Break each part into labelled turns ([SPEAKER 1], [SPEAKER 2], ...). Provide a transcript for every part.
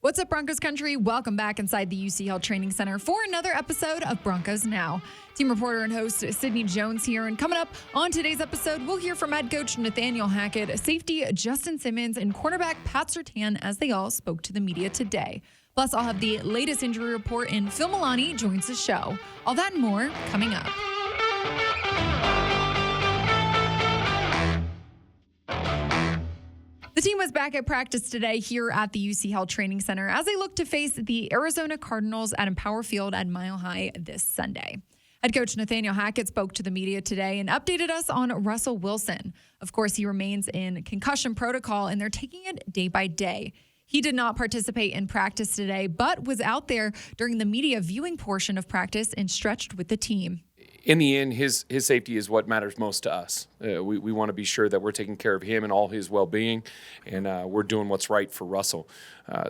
[SPEAKER 1] What's up, Broncos country? Welcome back inside the UC Health Training Center for another episode of Broncos Now. Team reporter and host Sydney Jones here. And coming up on today's episode, we'll hear from Head Coach Nathaniel Hackett, safety Justin Simmons, and cornerback Pat Surtain as they all spoke to the media today. Plus, I'll have the latest injury report, and Phil Milani joins the show. All that and more coming up. The team was back at practice today here at the UC Health Training Center as they look to face the Arizona Cardinals at Empower Field at Mile High this Sunday. Head coach Nathaniel Hackett spoke to the media today and updated us on Russell Wilson. Of course, he remains in concussion protocol, and they're taking it day by day. He did not participate in practice today, but was out there during the media viewing portion of practice and stretched with the team.
[SPEAKER 2] In the end, his safety is what matters most to us. We want to be sure that we're taking care of him and all his well-being, and we're doing what's right for Russell.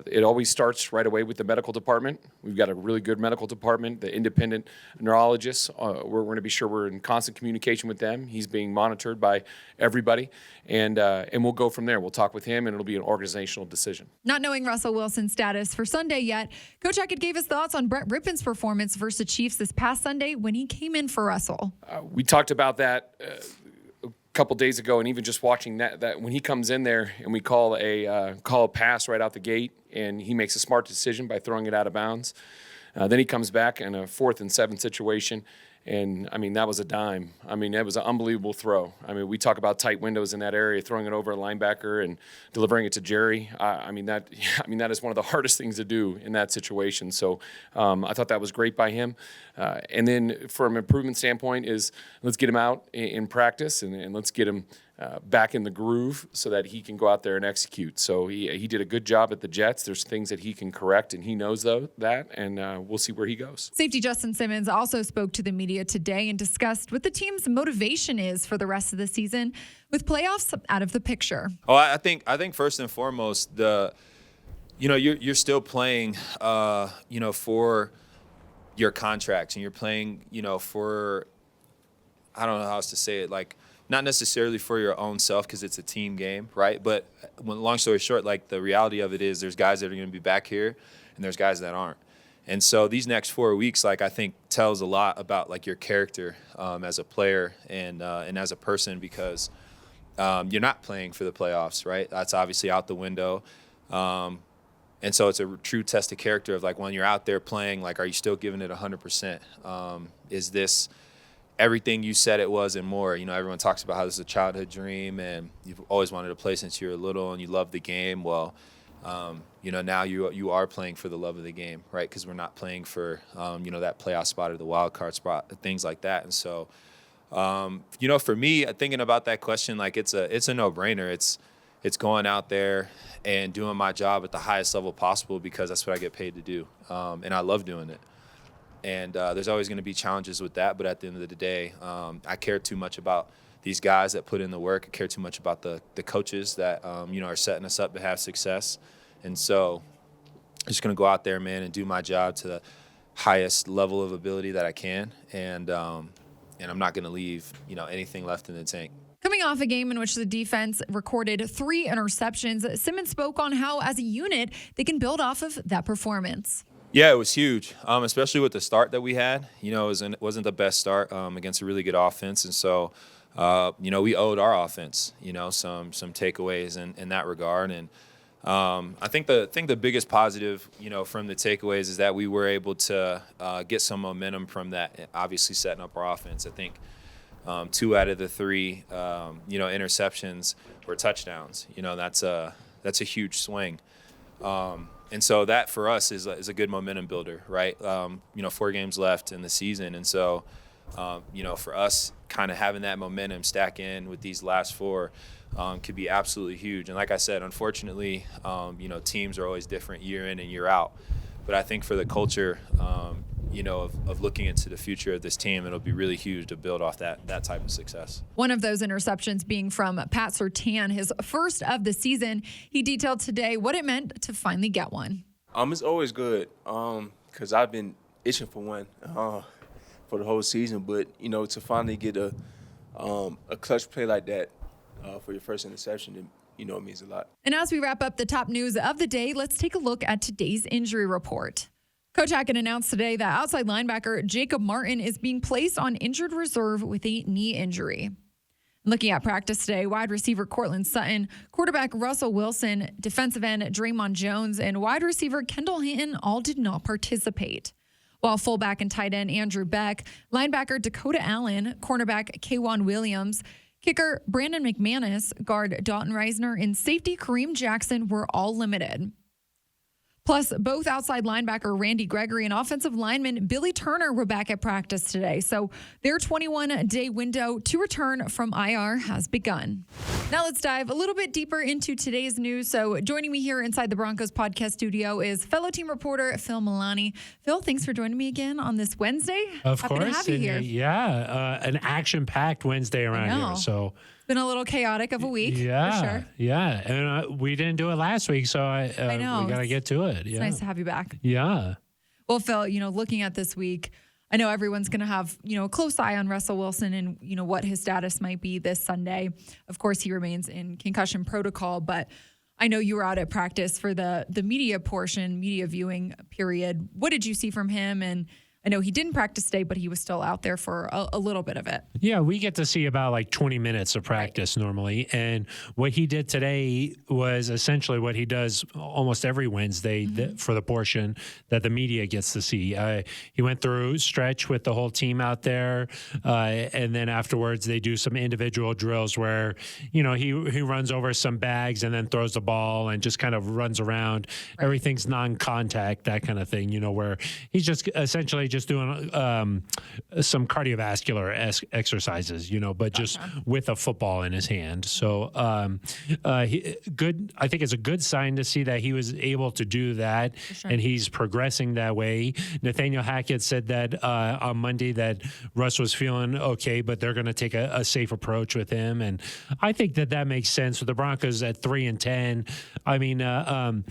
[SPEAKER 2] It always starts right away with the medical department. We've got a really good medical department, the independent neurologists. We're going to be sure we're in constant communication with them. He's being monitored by everybody, and we'll go from there. We'll talk with him, and it'll be an organizational decision.
[SPEAKER 1] Not knowing Russell Wilson's status for Sunday yet, Coach Hackett gave his thoughts on Brett Rypien's performance versus the Chiefs this past Sunday when he came in for Russell.
[SPEAKER 2] We talked about that a couple days ago, and even just watching that when he comes in there and we call a pass right out the gate, and he makes a smart decision by throwing it out of bounds. Then he comes back in a 4th and 7 situation, and that was a dime. That was an unbelievable throw. We talk about tight windows in that area, throwing it over a linebacker and delivering it to Jerry. That is one of the hardest things to do in that situation. So I thought that was great by him. And then from an improvement standpoint is let's get him out in practice and let's get him back in the groove so that he can go out there and execute. So he did a good job at the Jets. There's things that he can correct, and he knows that, and we'll see where he goes.
[SPEAKER 1] Safety Justin Simmons also spoke to the media today and discussed what the team's motivation is for the rest of the season with playoffs out of the picture.
[SPEAKER 3] Oh, I think first and foremost, you're still playing, for your contracts, and you're playing, for, I don't know how else to say it, like, not necessarily for your own self because it's a team game, right? But long story short, like the reality of it is there's guys that are going to be back here and there's guys that aren't. And so these next 4 weeks, like I think tells a lot about like your character as a player and as a person because you're not playing for the playoffs, right? That's obviously out the window. And so it's a true test of character of like when you're out there playing, like are you still giving it 100%? Is this everything you said it was and more? Everyone talks about how this is a childhood dream and you've always wanted to play since you were little and you love the game. Well, now you are playing for the love of the game, right? Because we're not playing for, that playoff spot or the wild card spot, things like that. And so, for me, thinking about that question, like it's a no-brainer. It's going out there and doing my job at the highest level possible because that's what I get paid to do. And I love doing it. And there's always going to be challenges with that. But at the end of the day, I care too much about these guys that put in the work. I care too much about the coaches that, are setting us up to have success. And so I'm just going to go out there, man, and do my job to the highest level of ability that I can. And I'm not going to leave, anything left in the tank.
[SPEAKER 1] Coming off a game in which the defense recorded 3 interceptions, Simmons spoke on how, as a unit, they can build off of that performance.
[SPEAKER 3] Yeah, it was huge, especially with the start that we had. It wasn't the best start against a really good offense. And so, we owed our offense, some takeaways in that regard. And I think the biggest positive, from the takeaways is that we were able to get some momentum from that, obviously setting up our offense. I think 2 out of the 3, interceptions were touchdowns. That's a huge swing. And so that for us is a good momentum builder, right? 4 games left in the season. And so, for us kind of having that momentum stack in with these last 4 could be absolutely huge. And like I said, unfortunately, teams are always different year in and year out. But I think for the culture, of looking into the future of this team, it'll be really huge to build off that type of success.
[SPEAKER 1] One of those interceptions being from Pat Surtain, his first of the season. He detailed today what it meant to finally get one.
[SPEAKER 4] It's always good because I've been itching for one for the whole season. But, to finally get a clutch play like that for your first interception, it means a lot.
[SPEAKER 1] And as we wrap up the top news of the day, let's take a look at today's injury report. Coach Hackett announced today that outside linebacker Jacob Martin is being placed on injured reserve with a knee injury. Looking at practice today, wide receiver Cortland Sutton, quarterback Russell Wilson, defensive end Draymond Jones, and wide receiver Kendall Hinton all did not participate. While fullback and tight end Andrew Beck, linebacker Dakota Allen, cornerback K'Wan Williams, kicker Brandon McManus, guard Dalton Reisner, and safety Kareem Jackson were all limited. Plus, both outside linebacker Randy Gregory and offensive lineman Billy Turner were back at practice today. So their 21-day window to return from IR has begun. Now let's dive a little bit deeper into today's news. So joining me here inside the Broncos podcast studio is fellow team reporter Phil Milani. Phil, thanks for joining me again on this Wednesday.
[SPEAKER 5] Of
[SPEAKER 1] Happy
[SPEAKER 5] course.
[SPEAKER 1] to have you here.
[SPEAKER 5] An action-packed Wednesday around here. So
[SPEAKER 1] it's been a little chaotic of a week.
[SPEAKER 5] Yeah,
[SPEAKER 1] for sure.
[SPEAKER 5] yeah. And we didn't do it last week, so I
[SPEAKER 1] know.
[SPEAKER 5] we got to get to it.
[SPEAKER 1] It's
[SPEAKER 5] Yeah.
[SPEAKER 1] nice to have you back.
[SPEAKER 5] Yeah.
[SPEAKER 1] Well, Phil, looking at this week, I know everyone's going to have, a close eye on Russell Wilson and, what his status might be this Sunday. Of course, he remains in concussion protocol, but I know you were out at practice for the media viewing period. What did you see from him? And I know he didn't practice today, but he was still out there for a little bit of it.
[SPEAKER 5] Yeah, we get to see about like 20 minutes of practice normally. And what he did today was essentially what he does almost every Wednesday for the portion that the media gets to see. He went through stretch with the whole team out there. And then afterwards, they do some individual drills where, he runs over some bags and then throws the ball and just kind of runs around. Right. Everything's non-contact, that kind of thing, where he's just essentially just doing some cardiovascular exercises, but just with a football in his hand. So good. I think it's a good sign to see that he was able to do that, and he's progressing that way. Nathaniel Hackett said that on Monday that Russ was feeling okay, but they're going to take a safe approach with him, and I think that makes sense with the Broncos at 3-10. I mean, the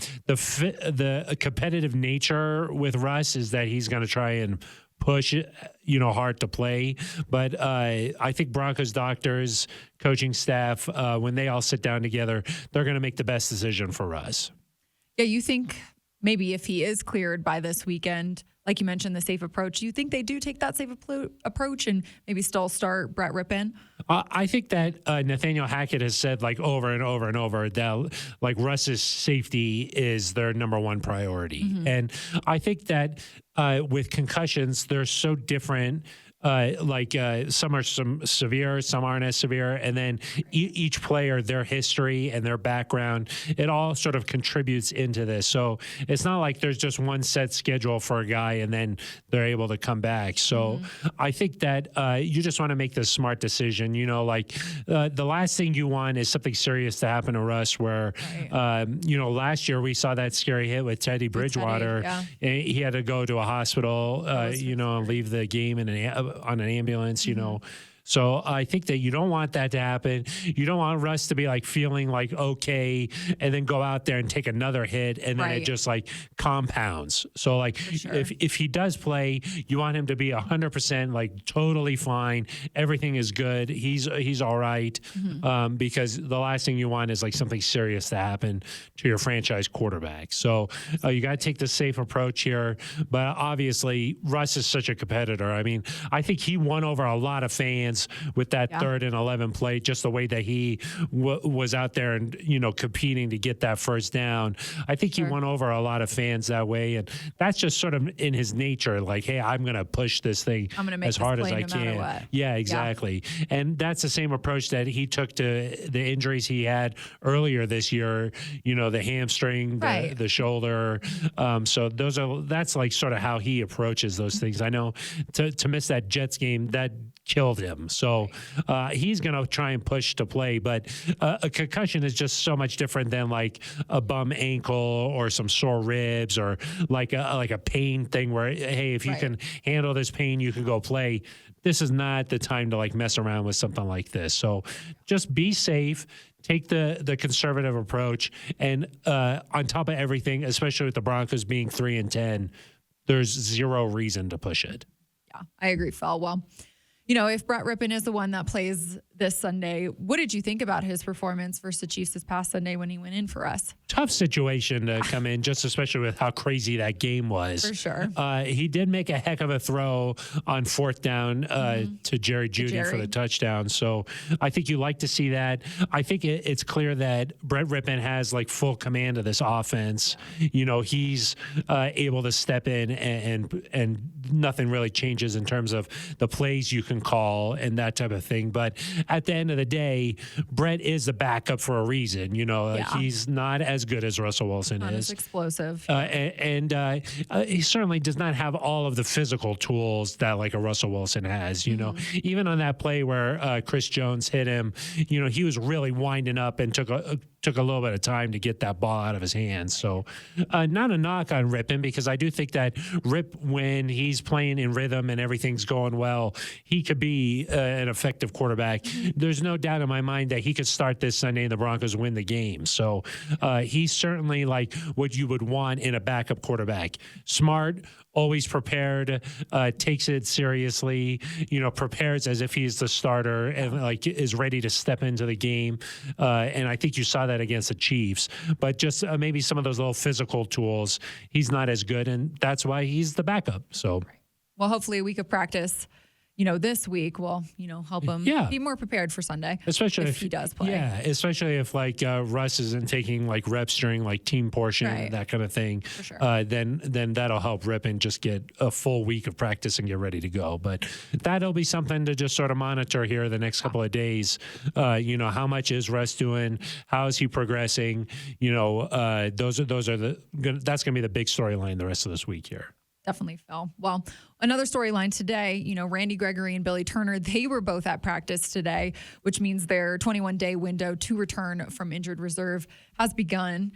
[SPEAKER 5] competitive nature with Russ is that he's going to try and push, hard to play. But I think Broncos doctors, coaching staff, when they all sit down together, they're going to make the best decision for Russ.
[SPEAKER 1] Yeah, you think maybe if he is cleared by this weekend, like you mentioned, the safe approach, you think they do take that safe approach and maybe still start Brett Rypien?
[SPEAKER 5] I think that Nathaniel Hackett has said like over and over and over that like Russ's safety is their number one priority. Mm-hmm. And I think that with concussions, they're so different. Some are severe, some aren't as severe. And then each player, their history and their background, it all sort of contributes into this. So it's not like there's just one set schedule for a guy and then they're able to come back. So I think that you just want to make the smart decision. The last thing you want is something serious to happen to Russ where, last year we saw that scary hit with Teddy Bridgewater.
[SPEAKER 1] Yeah.
[SPEAKER 5] He had to go to a hospital, and leave the game on an ambulance, So I think that you don't want that to happen. You don't want Russ to be like feeling like okay and then go out there and take another hit and then it just like compounds. So like if he does play, you want him to be 100% like totally fine. Everything is good. He's all right. Because the last thing you want is like something serious to happen to your franchise quarterback. So you got to take the safe approach here. But obviously Russ is such a competitor. I mean, I think he won over a lot of fans with that 3rd and 11 play, just the way that he was out there and, competing to get that first down. I think he won over a lot of fans that way. And that's just sort of in his nature. Like, hey, I'm going to push this thing as hard as I can. Yeah, exactly. Yeah. And that's the same approach that he took to the injuries he had earlier this year, the hamstring, the shoulder. So that's like sort of how he approaches those things. I know to miss that Jets game, that killed him. So he's going to try and push to play. But a concussion is just so much different than like a bum ankle or some sore ribs or like a pain thing where, hey, if you can handle this pain, you can go play. This is not the time to like mess around with something like this. So just be safe. Take the conservative approach. And on top of everything, especially with the Broncos being 3-10, there's zero reason to push it.
[SPEAKER 1] Yeah, I agree, Phil. Well, if Brett Rypien is the one that plays this Sunday. What did you think about his performance versus the Chiefs this past Sunday when he went in for us?
[SPEAKER 5] Tough situation to come in, just especially with how crazy that game was.
[SPEAKER 1] For sure.
[SPEAKER 5] He did make a heck of a throw on 4th down to Jerry Jeudy for the touchdown. So I think you like to see that. I think it's clear that Brett Rypien has like full command of this offense. You know, he's able to step in and nothing really changes in terms of the plays you can call and that type of thing. But at the end of the day, Brett is the backup for a reason. You know, he's not as good as Russell Wilson
[SPEAKER 1] Not
[SPEAKER 5] is.
[SPEAKER 1] as explosive.
[SPEAKER 5] And he certainly does not have all of the physical tools that like a Russell Wilson has. You know, even on that play where Chris Jones hit him, you know, he was really winding up and took a little bit of time to get that ball out of his hands. So not a knock on Rypien, because I do think that when he's playing in rhythm and everything's going well, he could be an effective quarterback. There's no doubt in my mind that he could start this Sunday and the Broncos win the game. So he's certainly like what you would want in a backup quarterback. Smart, always prepared, takes it seriously, you know, prepares as if he's the starter and like is ready to step into the game. And I think you saw that against the Chiefs, but just maybe some of those little physical tools, he's not as good. And that's why he's the backup. So,
[SPEAKER 1] Well, hopefully a week of practice, you know, this week will, you know, help him be more prepared for Sunday.
[SPEAKER 5] Especially
[SPEAKER 1] if he does play.
[SPEAKER 5] Yeah, especially if like Russ isn't taking like reps during like team portion, that kind of thing.
[SPEAKER 1] For sure.
[SPEAKER 5] Then that'll help Rypien just get a full week of practice and get ready to go. But that'll be something to just sort of monitor here the next couple of days. You know, how much is Russ doing? How is he progressing? You know, that's going to be the big storyline the rest of this week here.
[SPEAKER 1] Definitely, Phil. Well, another storyline today, you know, Randy Gregory and Billy Turner, they were both at practice today, which means their 21-day window to return from injured reserve has begun.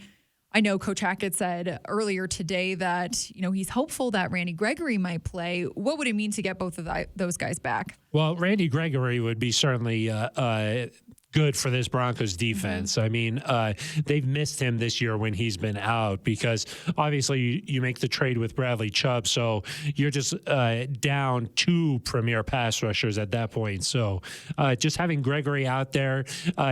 [SPEAKER 1] I know Coach Hackett said earlier today that, you know, he's hopeful that Randy Gregory might play. What would it mean to get both of those guys back?
[SPEAKER 5] Well, Randy Gregory would be certainly good for this Broncos defense. I mean, they've missed him this year when he's been out because obviously you make the trade with Bradley Chubb, so you're just down 2 premier pass rushers at that point. So just having Gregory out there,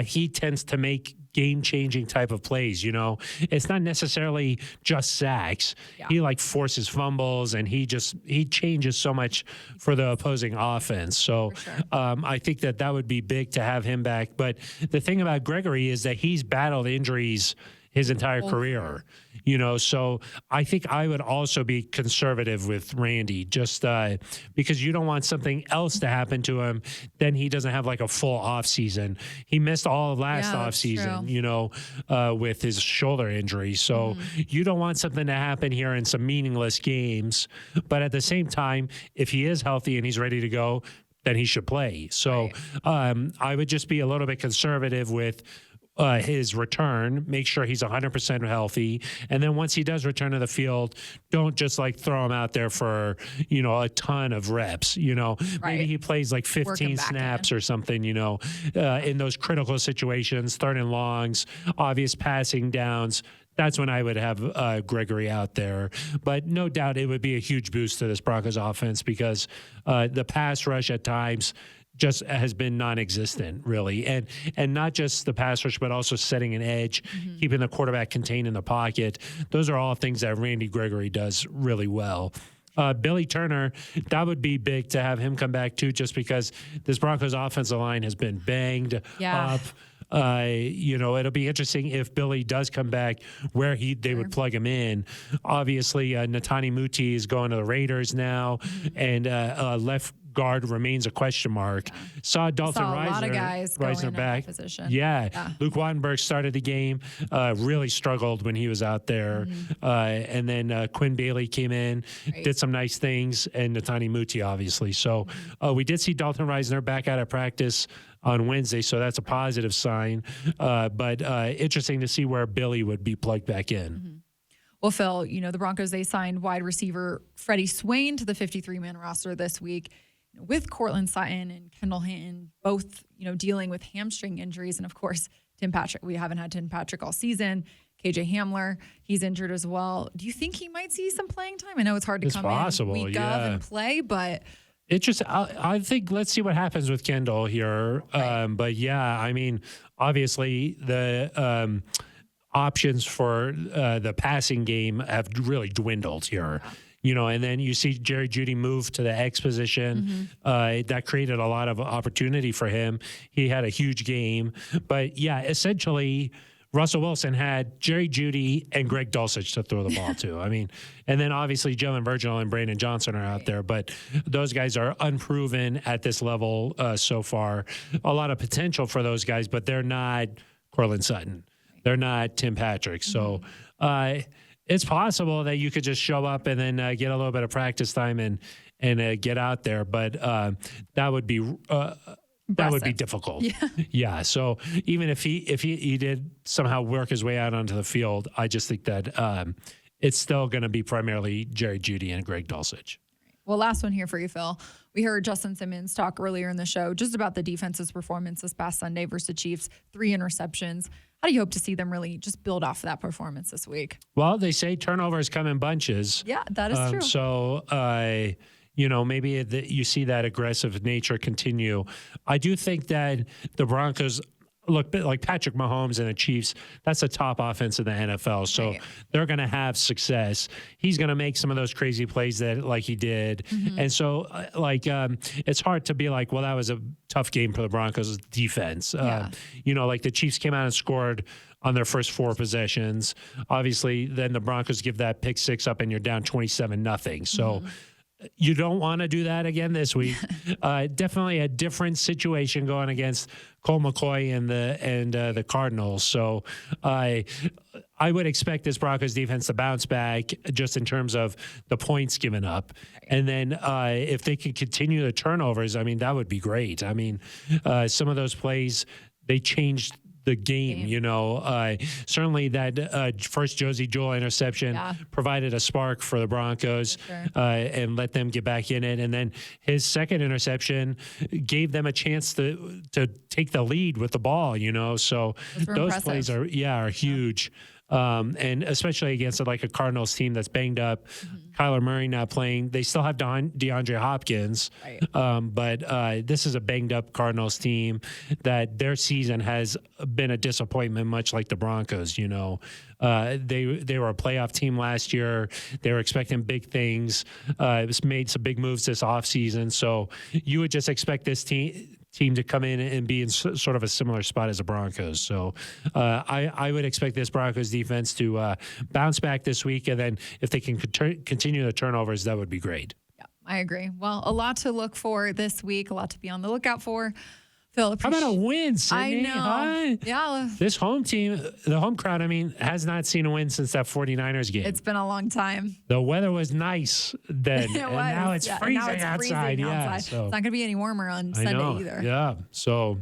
[SPEAKER 5] he tends to make game-changing type of plays. You know, it's not necessarily just sacks. He like forces fumbles and he changes so much for the opposing offense. So I think that would be big to have him back. But the thing about Gregory is that he's battled injuries his entire career, you know, so I think I would also be conservative with Randy just because you don't want something else to happen to him. Then he doesn't have like a full off season. He missed all of last off season, you know, with his shoulder injury. So you don't want something to happen here in some meaningless games. But at the same time, if he is healthy and he's ready to go, then he should play. So I would just be a little bit conservative with his return, make sure he's 100% healthy. And then once he does return to the field, don't just like throw him out there for, you know, a ton of reps, you know, maybe he plays like 15 snaps or something, you know, in those critical situations, 3rd and longs, obvious passing downs. That's when I would have Gregory out there. But no doubt it would be a huge boost to this Broncos offense because the pass rush at times just has been non-existent, really. And not just the pass rush, but also setting an edge, keeping the quarterback contained in the pocket. Those are all things that Randy Gregory does really well. Billy Turner, that would be big to have him come back too, just because this Broncos offensive line has been banged up. You know, it'll be interesting if Billy does come back where they would plug him in. Obviously, Netani Muti is going to the Raiders now, and left guard remains a question mark. Saw Dalton
[SPEAKER 1] a lot of guys
[SPEAKER 5] Reisner back.
[SPEAKER 1] In that position.
[SPEAKER 5] Luke Wattenberg started the game, really struggled when he was out there. And then Quinn Bailey came in, did some nice things, and Netani Muti, obviously. So we did see Dalton Reisner back out of practice on Wednesday, so that's a positive sign. But interesting to see where Billy would be plugged back in.
[SPEAKER 1] Well, Phil, you know, the Broncos, they signed wide receiver Freddie Swain to the 53-man roster this week. With Cortland Sutton and Kendall Hinton both, you know, dealing with hamstring injuries. And, of course, Tim Patrick. We haven't had Tim Patrick all season. KJ Hamler, he's injured as well. Do you think he might see some playing time? I know it's hard to come in week of and play, but
[SPEAKER 5] I think let's see what happens with Kendall here.
[SPEAKER 1] Right.
[SPEAKER 5] But yeah, I mean, obviously the options for the passing game have really dwindled here. And then you see Jerry Jeudy move to the X position. That created a lot of opportunity for him. He had a huge game. But yeah, essentially, Russell Wilson had Jerry Jeudy and Greg Dulcich to throw the ball to. I mean, and then obviously Jalen Virgil and Brandon Johnson are out there, but those guys are unproven at this level so far. A lot of potential for those guys, but they're not Courtland Sutton. They're not Tim Patrick. So it's possible that you could just show up and then get a little bit of practice time and get out there, but that would be that would be difficult. Yeah. So even if he did somehow work his way out onto the field, I just think that it's still going to be primarily Jerry Jeudy and Greg Dulcich.
[SPEAKER 1] Well, last one here for you, Phil. We heard Justin Simmons talk earlier in the show just about the defense's performance this past Sunday versus the Chiefs, 3 interceptions. How do you hope to see them really just build off of that performance this week?
[SPEAKER 5] Well, they say turnovers come in bunches.
[SPEAKER 1] Yeah, that is true.
[SPEAKER 5] So, maybe you see that aggressive nature continue. I do think that the Broncos look like Patrick Mahomes and the Chiefs. That's a top offense in the NFL. So they're going to have success. He's going to make some of those crazy plays like he did. And so it's hard to be like, well, that was a tough game for the Broncos defense. Like the Chiefs came out and scored on their first 4 possessions. Obviously, then the Broncos give that pick 6 up and you're down 27-0. So you don't want to do that again this week. Definitely a different situation going against Colt McCoy and the Cardinals. So I would expect this Broncos defense to bounce back just in terms of the points given up. And then if they could continue the turnovers, I mean, that would be great. I mean, some of those plays, they changed the game. Certainly that first Josie Jewell interception provided a spark for the Broncos and let them get back in it. And then his second interception gave them a chance to take the lead with the ball, So those plays are huge. And especially against a Cardinals team that's banged up, Kyler Murray not playing. They still have DeAndre Hopkins, but this is a banged up Cardinals team that their season has been a disappointment, much like the Broncos. They were a playoff team last year. They were expecting big things. Made some big moves this offseason. So you would just expect this team to come in and be in sort of a similar spot as the Broncos. So I would expect this Broncos defense to bounce back this week. And then if they can continue the turnovers, that would be great. Yeah,
[SPEAKER 1] I agree. Well, a lot to look for this week, a lot to be on the lookout for. Phil,
[SPEAKER 5] how about a win, Sydney?
[SPEAKER 1] I know. Yeah.
[SPEAKER 5] This home team, the home crowd, has not seen a win since that 49ers game.
[SPEAKER 1] It's been a long time.
[SPEAKER 5] The weather was nice then, and now it's freezing outside. Yeah,
[SPEAKER 1] so. It's not going to be any warmer on Sunday either.
[SPEAKER 5] Yeah, so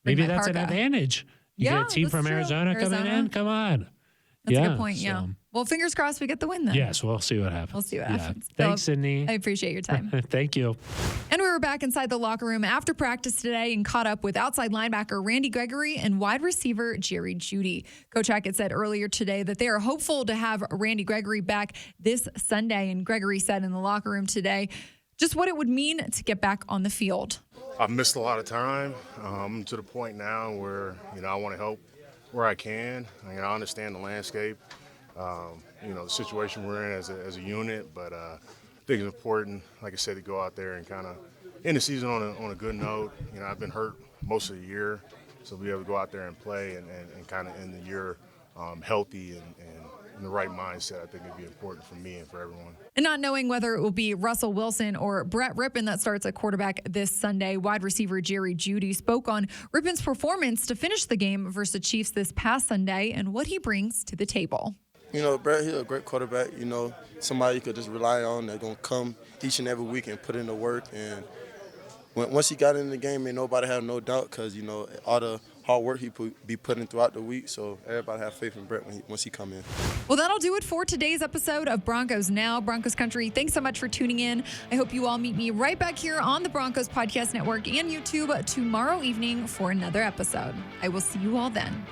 [SPEAKER 5] maybe that's an advantage. You get a team from Arizona coming in. Come on.
[SPEAKER 1] That's a good point, yeah. Well, fingers crossed we get the win then.
[SPEAKER 5] Yes, we'll see what happens.
[SPEAKER 1] We'll see what happens.
[SPEAKER 5] Thanks, Sydney.
[SPEAKER 1] I appreciate your time.
[SPEAKER 5] Thank you.
[SPEAKER 1] And we were back inside the locker room after practice today and caught up with outside linebacker Randy Gregory and wide receiver Jerry Jeudy. Coach Hackett said earlier today that they are hopeful to have Randy Gregory back this Sunday. And Gregory said in the locker room today just what it would mean to get back on the field.
[SPEAKER 6] I've missed a lot of time. To the point now where, I want to help where I can. I understand the landscape, the situation we're in as a unit, but I think it's important, like I said, to go out there and kind of end the season on a good note. I've been hurt most of the year, so be able to go out there and play and kind of end the year healthy and in the right mindset, I think it'd be important for me and for everyone.
[SPEAKER 1] And not knowing whether it will be Russell Wilson or Brett Rypien that starts at quarterback this Sunday, wide receiver Jerry Jeudy spoke on Rypien's performance to finish the game versus the Chiefs this past Sunday and what he brings to the table.
[SPEAKER 7] Brett, he's a great quarterback, somebody you could just rely on that's going to come each and every week and put in the work. And once he got in the game, nobody had no doubt because, all the hard work he be putting throughout the week. So everybody have faith in Brett once he come in.
[SPEAKER 1] Well, that'll do it for today's episode of Broncos Now, Broncos Country. Thanks so much for tuning in. I hope you all meet me right back here on the Broncos Podcast Network and YouTube tomorrow evening for another episode. I will see you all then.